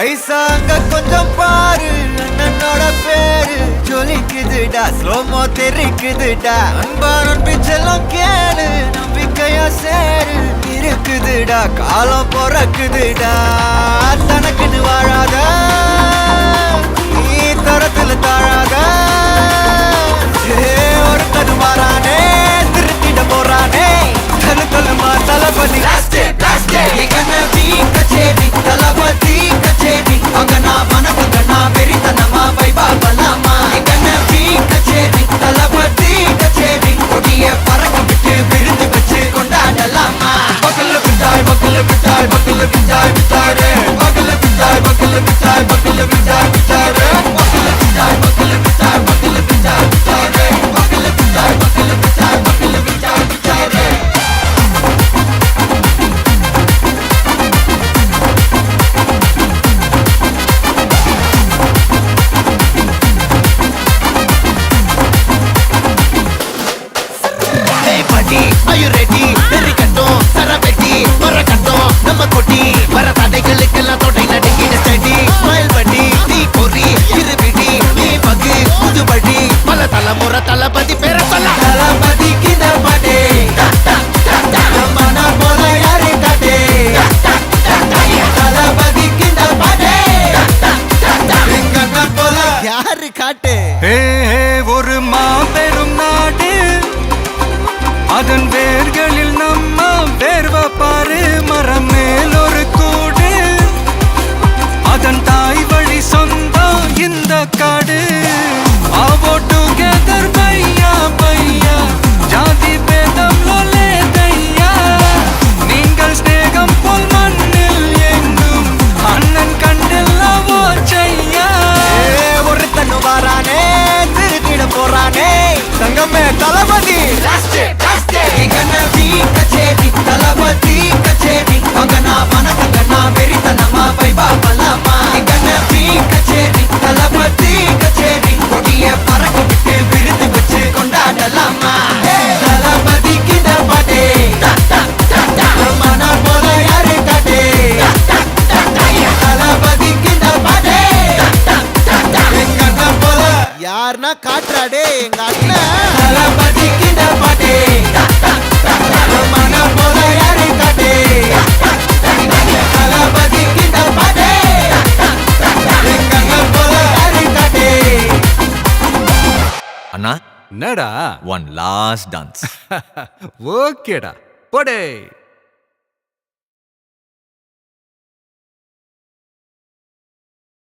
ஐசா அங்க கொஞ்சம் பாரு, அண்ணனோட பேரு ஜொலிக்குதுடா, ஸ்லோமோ தெரிக்குதுடா. அன்பான பிச்செல்லாம் கேளு, நம்பிக்கையா சேரு இருக்குதுடா, காலம் பொறக்குதுடா. தனக்குன்னு வாழாத, நீ தரத்துல தாழாத. ஒரு கது மாறானே, திருத்திட போறானே. தலுமா தளபதி கச்சேரி, தளபதி கச்சேரி. அங்கனா மனவங்கனா வெறித்தனமா வைபா பலாமா. கச்சேரி, தளபதி கச்சேரி. கொடிய பறக்க விட்டு விருந்து வச்சு கொண்டாடலாமா. பக்கல்ல விட்டாய் பக்கல்ல விட்டாய் பக்கல்ல விட்டாய் விட்டாரே. பக்கல்ல விட்டாய் பக்கல்ல விட்டாய் பக்கல்ல விட்டாய் விட்டாரே. பக்கல்ல விட்டாய் பக்கல்ல விட்டாய் பக்கல்ல விட்டாய் விட்டாரே. பக்கல்ல விட்டாய் பக்கல்ல விட்டாய் பக்கல்ல விட்டாய் விட்டாரே. Are you ready? நெறிக்கட்டும் சரவெட்டி மரக்கட்டும் நம்ம கொட்டி வர தடைகளுக்கெல்லாம் தொடை நடுங்கிட ஸ்டடி. ஸ்மைல் பண்ணி நீ பொறி இருவிடி நீ பகு புதுபடி பல தலைமுறை தளபதி பேர சொல்ல. தளபதிக்கு இந்த பாட்டே மன போல யாரு காட்டே. தளபதிக்கு இந்த பாட்டே எங்க போல யாரு காட்டு. ஒரு மாபெரும் நாடு, அதன் வேர்களில் நம்ம வேர்வ பாரு. மரம் மேல் ஒரு கூடு, அதன் தாய் வழி சொந்தம் இந்த காடு. ஆவோ டுகெதர் பையா பையா, ஜாதி பேதம் லோலே தையா. நீங்கள் ஸ்நேகம் போல் மண்ணில் எங்கும் அண்ணன் கண்டெல்லவோ செய்யா. ஒரு தன்னு வாரானே, திருத்திட போறானே. தங்கமே தளபதி கச்சேரி, தளபதி கச்சேரி. அங்கனா மனதங்கனா வெறித்தனமா வைபா பலாமா. கச்சேரி, தளபதி கச்சேரி. கொடிய பறக்க விட்டு விருந்து வச்சு கொண்டாடலாமா. தளபதிக்கு இந்த பாட்டே மன போல யாரு காட்டே. தளபதிக்கு இந்த பாட்டே எங்க போல யாருன்னா காட்டுறாடே எங்க அண்ணன். தளபதிக்கு இந்த பாட்டே மன போல யாரு காட்டே. தளபதிக்கு இந்த பாட்டே எங்க போல யாரு காட்டே. அண்ணா என்னடா ஒன் லாஸ்ட் டான்ஸ். ஓகேடா போடே.